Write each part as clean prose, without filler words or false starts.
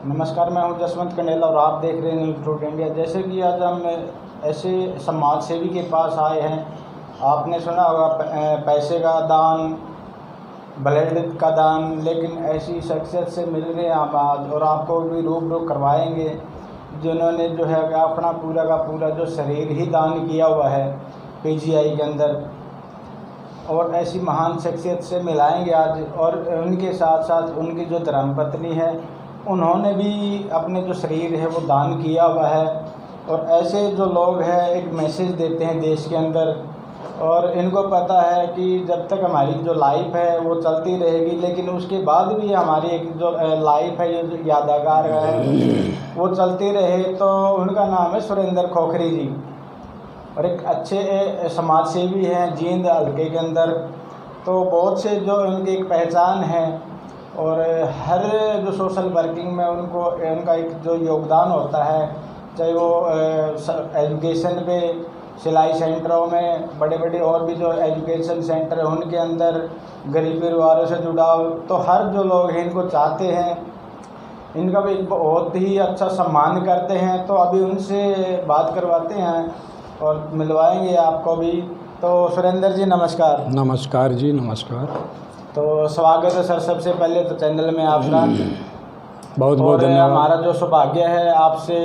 नमस्कार, मैं हूं जसवंत कंडेला और आप देख रहे हैं न्यूज़ रूट इंडिया। जैसे कि आज हम ऐसे समाज सेवी के पास आए हैं। आपने सुना होगा पैसे का दान, ब्लड का दान, लेकिन ऐसी शख्सियत से मिल रहे हैं आप आज और आपको भी रूबरू करवाएंगे जिन्होंने जो है अपना पूरा का पूरा जो शरीर ही दान किया हुआ है पीजीआई के अंदर। और ऐसी महान शख्सियत से मिलाएंगे आज। और उनके साथ साथ उनकी जो धर्मपत्नी है, उन्होंने भी अपने जो शरीर है वो दान किया हुआ है। और ऐसे जो लोग हैं एक मैसेज देते हैं देश के अंदर, और इनको पता है कि जब तक हमारी जो लाइफ है वो चलती रहेगी, लेकिन उसके बाद भी हमारी एक जो लाइफ है, जो यादगार है, वो चलती रहे। तो उनका नाम है सुरेंद्र खोखरी जी, और एक अच्छे समाज सेवी हैं जींद हल्के के अंदर। तो बहुत से जो उनकी एक पहचान है, और हर जो सोशल वर्किंग में उनका एक जो योगदान होता है, चाहे वो एजुकेशन पे, सिलाई सेंटरों में, बड़े बड़े और भी जो एजुकेशन सेंटर है उनके अंदर, गरीब परिवारों से जुड़ाव, तो हर जो लोग हैं इनको चाहते हैं, इनका भी बहुत ही अच्छा सम्मान करते हैं। तो अभी उनसे बात करवाते हैं और मिलवाएंगे आपको भी। तो सुरेंद्र जी नमस्कार। नमस्कार जी, नमस्कार। तो स्वागत है सर सबसे पहले तो चैनल में आपका। बहुत बहुत धन्यवाद। हमारा जो सौभाग्य है आपसे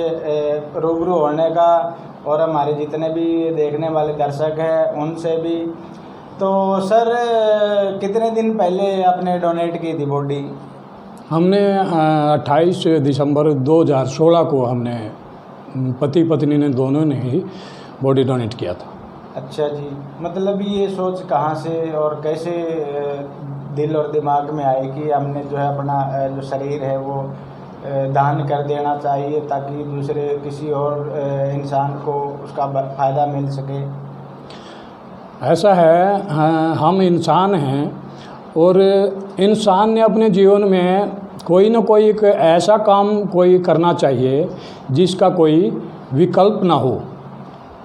रूबरू होने का, और हमारे जितने भी देखने वाले दर्शक हैं उनसे भी। तो सर कितने दिन पहले आपने डोनेट की थी बॉडी? हमने 28 दिसंबर 2016 को हमने पति पत्नी ने दोनों ने ही बॉडी डोनेट किया था। अच्छा जी, मतलब ये सोच कहाँ से और कैसे दिल और दिमाग में आए कि हमने जो है अपना जो शरीर है वो दान कर देना चाहिए ताकि दूसरे किसी और इंसान को उसका फ़ायदा मिल सके? ऐसा है, हम इंसान हैं और इंसान ने अपने जीवन में कोई न कोई एक ऐसा काम कोई करना चाहिए जिसका कोई विकल्प ना हो।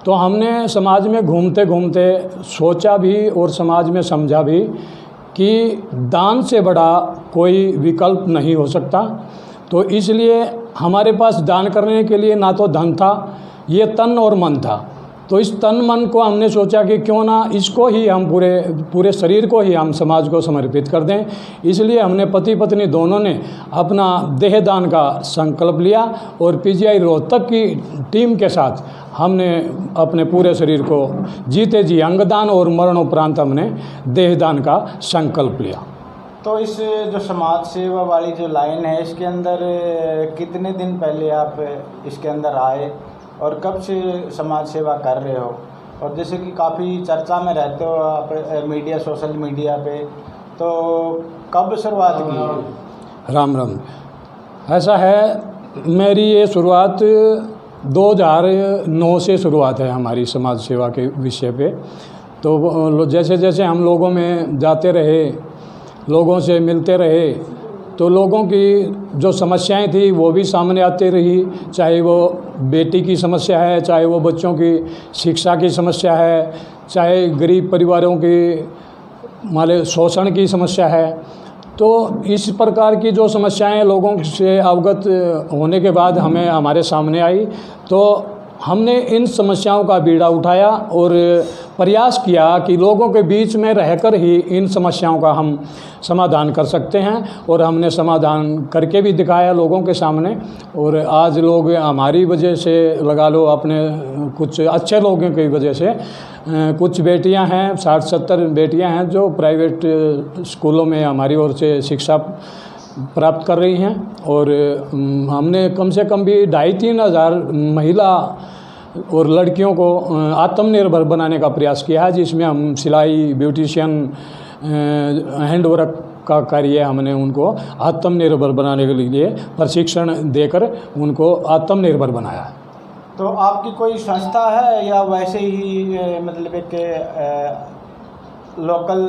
तो हमने समाज में घूमते घूमते सोचा भी और समाज में समझा भी कि दान से बड़ा कोई विकल्प नहीं हो सकता। तो इसलिए हमारे पास दान करने के लिए ना तो धन था, ये तन और मन था। तो इस तन मन को हमने सोचा कि क्यों ना इसको ही हम पूरे शरीर को ही हम समाज को समर्पित कर दें। इसलिए हमने पति पत्नी दोनों ने अपना देह दान का संकल्प लिया और पीजीआई रोहतक की टीम के साथ हमने अपने पूरे शरीर को जीते जी अंगदान और मरणोपरांत हमने देह दान का संकल्प लिया। तो इस जो समाज सेवा वाली जो लाइन है, इसके अंदर कितने दिन पहले आप इसके अंदर आए और कब से समाज सेवा कर रहे हो? और जैसे कि काफ़ी चर्चा में रहते हो आप मीडिया, सोशल मीडिया पे, तो कब शुरुआत की? राम राम। ऐसा है, मेरी ये शुरुआत 2009 से शुरुआत है हमारी समाज सेवा के विषय पे। तो जैसे जैसे हम लोगों में जाते रहे, लोगों से मिलते रहे, तो लोगों की जो समस्याएं थी वो भी सामने आती रही। चाहे वो बेटी की समस्या है, चाहे वो बच्चों की शिक्षा की समस्या है, चाहे गरीब परिवारों की माले शोषण की समस्या है। तो इस प्रकार की जो समस्याएं लोगों से अवगत होने के बाद हमें हमारे सामने आई, तो हमने इन समस्याओं का बीड़ा उठाया और प्रयास किया कि लोगों के बीच में रहकर ही इन समस्याओं का हम समाधान कर सकते हैं। और हमने समाधान करके भी दिखाया लोगों के सामने। और आज लोग हमारी वजह से, लगा लो अपने कुछ अच्छे लोगों की वजह से, कुछ बेटियां हैं, 60-70 बेटियां हैं जो प्राइवेट स्कूलों में हमारी ओर से शिक्षा प्राप्त कर रही हैं। और हमने कम से कम भी 2,500-3 हज़ार महिला और लड़कियों को आत्मनिर्भर बनाने का प्रयास किया है, जिसमें हम सिलाई, ब्यूटिशियन, हैंडवर्क का कार्य हमने उनको आत्मनिर्भर बनाने के लिए प्रशिक्षण देकर उनको आत्मनिर्भर बनाया है। तो आपकी कोई संस्था है या वैसे ही मतलब एक लोकल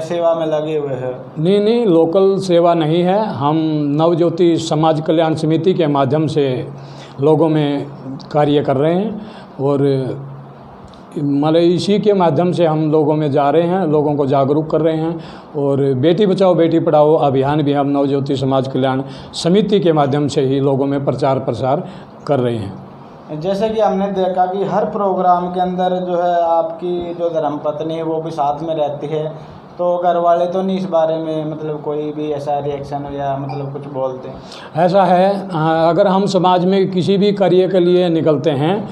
सेवा में लगे हुए हैं? नहीं, लोकल सेवा नहीं है। हम नवज्योति समाज कल्याण समिति के माध्यम से लोगों में कार्य कर रहे हैं। और मतलब इसी के माध्यम से हम लोगों में जा रहे हैं, लोगों को जागरूक कर रहे हैं। और बेटी बचाओ बेटी पढ़ाओ अभियान भी हम नवज्योति समाज कल्याण समिति के माध्यम से ही लोगों में प्रचार प्रसार कर रहे हैं। जैसे कि हमने देखा कि हर प्रोग्राम के अंदर जो है आपकी जो धर्मपत्नी है वो भी साथ में रहती है, तो घर वाले तो नहीं इस बारे में मतलब कोई भी ऐसा रिएक्शन या मतलब कुछ बोलते हैं? ऐसा है, अगर हम समाज में किसी भी कार्य के लिए निकलते हैं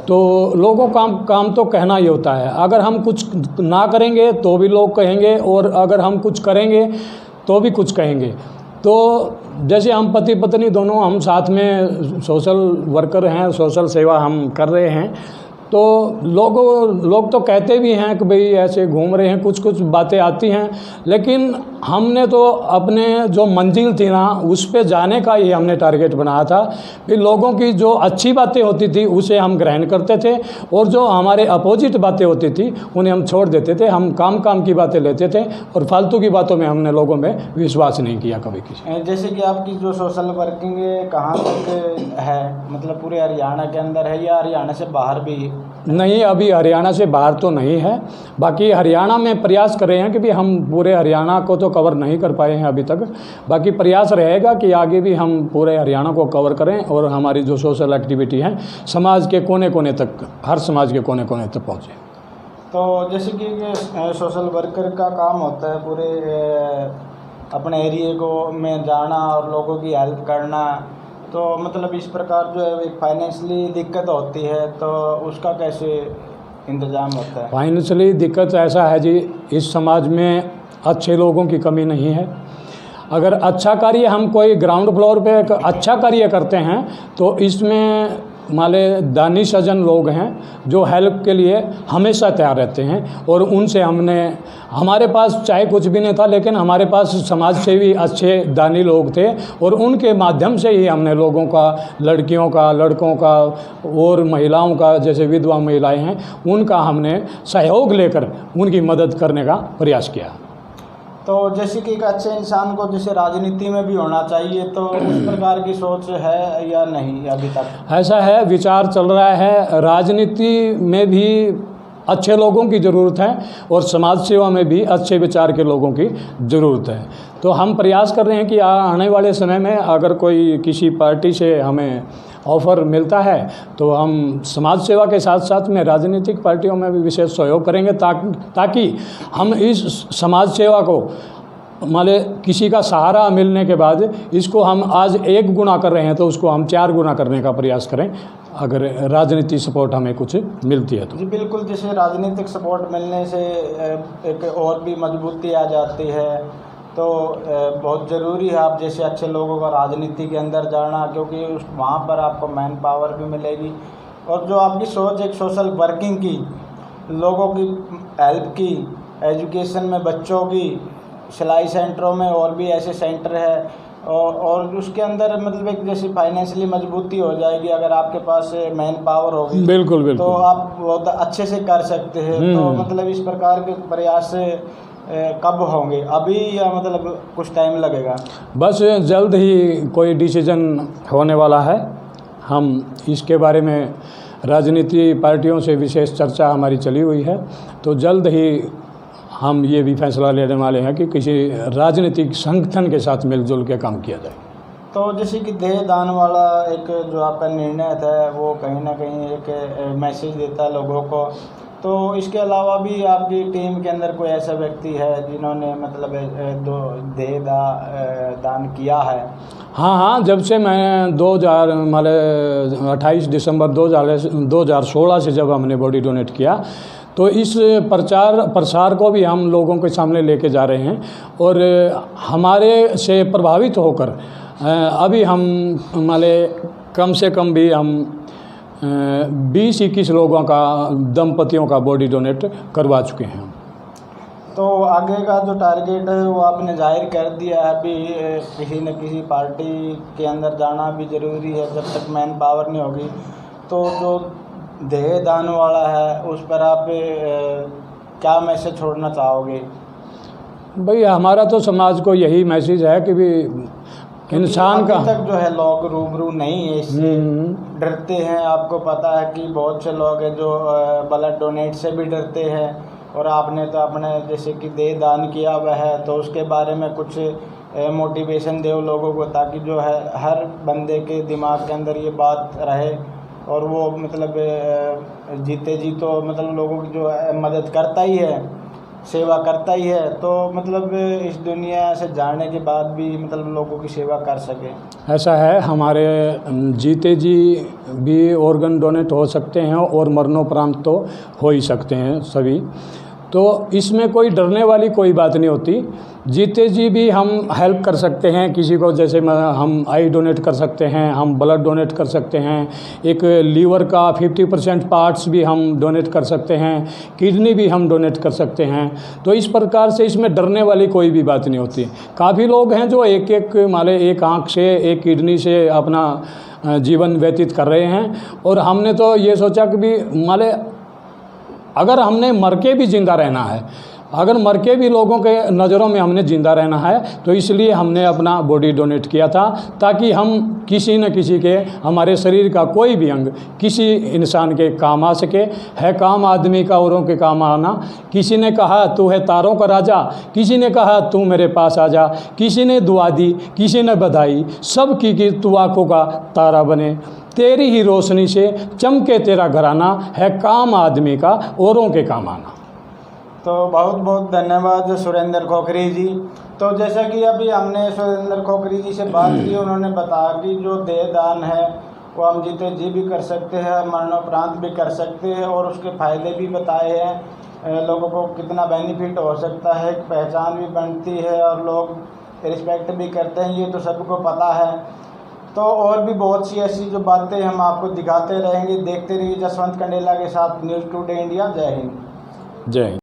तो लोगों का काम तो कहना ही होता है। अगर हम कुछ ना करेंगे तो भी लोग कहेंगे, और अगर हम कुछ करेंगे तो भी कुछ कहेंगे। तो जैसे हम पति पत्नी दोनों हम साथ में सोशल वर्कर हैं, सोशल सेवा हम कर रहे हैं, तो लोग तो कहते भी हैं कि भाई ऐसे घूम रहे हैं, कुछ कुछ बातें आती हैं, लेकिन हमने तो अपने जो मंजिल थी ना उस पे जाने का ही हमने टारगेट बनाया था। फिर लोगों की जो अच्छी बातें होती थी उसे हम ग्रहण करते थे, और जो हमारे अपोजिट बातें होती थी उन्हें हम छोड़ देते थे। हम काम की बातें लेते थे, और फालतू की बातों में हमने लोगों में विश्वास नहीं किया कभी किसी। जैसे कि आपकी जो सोशल वर्किंग कहाँ तक है, मतलब पूरे हरियाणा के अंदर है या हरियाणा से बाहर भी? नहीं, अभी हरियाणा से बाहर तो नहीं है। बाकी हरियाणा में प्रयास कर रहे हैं कि भी हम पूरे हरियाणा को तो कवर नहीं कर पाए हैं अभी तक। बाकी प्रयास रहेगा कि आगे भी हम पूरे हरियाणा को कवर करें, और हमारी जो सोशल एक्टिविटी है समाज के कोने कोने तक, हर समाज के कोने कोने तक पहुँचे। तो जैसे कि सोशल वर्कर का काम होता है पूरे अपने एरिए को में जाना और लोगों की हेल्प करना, तो मतलब इस प्रकार जो है एक फाइनेंशियली दिक्कत होती है तो उसका कैसे इंतज़ाम होता है? फाइनेंशियली दिक्कत ऐसा है जी, इस समाज में अच्छे लोगों की कमी नहीं है। अगर अच्छा कार्य हम कोई ग्राउंड फ्लोर पे अच्छा कार्य करते हैं तो इसमें माले दानी सज्जन लोग हैं जो हेल्प के लिए हमेशा तैयार रहते हैं, और उनसे हमारे पास चाहे कुछ भी नहीं था, लेकिन हमारे पास समाज से भी अच्छे दानी लोग थे, और उनके माध्यम से ही हमने लोगों का, लड़कियों का, लड़कों का और महिलाओं का, जैसे विधवा महिलाएं हैं, उनका हमने सहयोग लेकर उनकी मदद करने का प्रयास किया। तो जैसे कि एक अच्छे इंसान को जैसे राजनीति में भी होना चाहिए, तो उस प्रकार की सोच है या नहीं अभी तक? ऐसा है, विचार चल रहा है। राजनीति में भी अच्छे लोगों की ज़रूरत है, और समाज सेवा में भी अच्छे विचार के लोगों की ज़रूरत है। तो हम प्रयास कर रहे हैं कि आने वाले समय में अगर कोई किसी पार्टी से हमें ऑफ़र मिलता है तो हम समाज सेवा के साथ साथ में राजनीतिक पार्टियों में भी विशेष सहयोग करेंगे, ताकि हम इस समाज सेवा को माने किसी का सहारा मिलने के बाद इसको हम आज 1 गुना कर रहे हैं तो उसको हम 4 गुना करने का प्रयास करें, अगर राजनीतिक सपोर्ट हमें कुछ मिलती है तो। जी बिल्कुल, जैसे राजनीतिक सपोर्ट मिलने से एक और भी मजबूती आ जाती है, तो बहुत ज़रूरी है आप जैसे अच्छे लोगों का राजनीति के अंदर जाना, क्योंकि वहाँ पर आपको मैन पावर भी मिलेगी, और जो आपकी सोच एक सोशल वर्किंग की, लोगों की हेल्प की, एजुकेशन में बच्चों की, सिलाई सेंटरों में और भी ऐसे सेंटर है, और उसके अंदर मतलब एक जैसी फाइनेंशियली मजबूती हो जाएगी अगर आपके पास मैन पावर होगी। बिल्कुल बिल्कुल, तो आप बहुत अच्छे से कर सकते हैं। तो मतलब इस प्रकार के प्रयास कब होंगे, अभी या मतलब कुछ टाइम लगेगा? बस जल्द ही कोई डिसीजन होने वाला है। हम इसके बारे में राजनीति पार्टियों से विशेष चर्चा हमारी चली हुई है, तो जल्द ही हम ये भी फैसला लेने वाले हैं कि किसी राजनीतिक संगठन के साथ मिलजुल के काम किया जाए। तो जैसे कि देह दान वाला एक जो आपका निर्णय था वो कहीं ना कहीं एक मैसेज देता है लोगों को, तो इसके अलावा भी आपकी टीम के अंदर कोई ऐसा व्यक्ति है जिन्होंने मतलब देह दान किया है? हाँ, जब से मैं 28 दिसंबर 2016 से जब हमने बॉडी डोनेट किया, तो इस प्रसार को भी हम लोगों के सामने लेके जा रहे हैं, और हमारे से प्रभावित होकर अभी हम कम से कम भी हम 20-21 लोगों का, दंपतियों का बॉडी डोनेट करवा चुके हैं। तो आगे का जो टारगेट है वो आपने जाहिर कर दिया है, अभी किसी न किसी पार्टी के अंदर जाना भी ज़रूरी है, जब तक मैन पावर नहीं होगी। तो जो देह दान वाला है उस पर आप क्या मैसेज छोड़ना चाहोगे? भाई हमारा तो समाज को यही मैसेज है कि भी इंसान का अभी तक जो है लोग रूबरू नहीं है इससे, डरते हैं। आपको पता है कि बहुत से लोग हैं जो ब्लड डोनेट से भी डरते हैं। और आपने तो अपने जैसे कि देह दान किया हुआ है, तो उसके बारे में कुछ मोटिवेशन दो लोगों को, ताकि जो है हर बंदे के दिमाग के अंदर ये बात रहे और वो मतलब जीते जी तो मतलब लोगों की जो है मदद करता ही है, सेवा करता ही है, तो मतलब इस दुनिया से जाने के बाद भी मतलब लोगों की सेवा कर सके। ऐसा है, हमारे जीते जी भी ऑर्गन डोनेट हो सकते हैं और मरणोपरांत तो हो ही सकते हैं सभी, तो इसमें कोई डरने वाली कोई बात नहीं होती। जीते जी भी हम हेल्प कर सकते हैं किसी को, जैसे हम आई डोनेट कर सकते हैं, हम ब्लड डोनेट कर सकते हैं, एक लीवर का 50% पार्ट्स भी हम डोनेट कर सकते हैं, किडनी भी हम डोनेट कर सकते हैं। तो इस प्रकार से इसमें डरने वाली कोई भी बात नहीं होती। काफ़ी लोग हैं जो एक आँख से, एक किडनी से अपना जीवन व्यतीत कर रहे हैं, और हमने तो ये सोचा कि भी अगर हमने मर के भी ज़िंदा रहना है, अगर मर के भी लोगों के नज़रों में हमने ज़िंदा रहना है, तो इसलिए हमने अपना बॉडी डोनेट किया था, ताकि हम किसी न किसी के, हमारे शरीर का कोई भी अंग किसी इंसान के काम आ सके। है काम आदमी का औरों के काम आना। किसी ने कहा तू है तारों का राजा, किसी ने कहा तू मेरे पास आ जा, किसी ने दुआ दी, किसी ने बधाई, सब की तू आँखों का तारा बने, तेरी ही रोशनी से चमके तेरा घराना, है काम आदमी का औरों के काम आना। तो बहुत बहुत धन्यवाद सुरेंद्र खोखरी जी। तो जैसा कि अभी हमने सुरेंद्र खोखरी जी से बात की, उन्होंने बताया कि जो देह दान है वो हम जीते जी भी कर सकते हैं, मरणोपरांत भी कर सकते हैं, और उसके फ़ायदे भी बताए हैं, लोगों को कितना बेनिफिट हो सकता है, पहचान भी बनती है और लोग रिस्पेक्ट भी करते हैं, ये तो सबको पता है। तो और भी बहुत सी ऐसी जो बातें हम आपको दिखाते रहेंगे। देखते रहिए जसवंत कंडेला के साथ न्यूज़ टुडे इंडिया। जय हिंद। जय हिंद।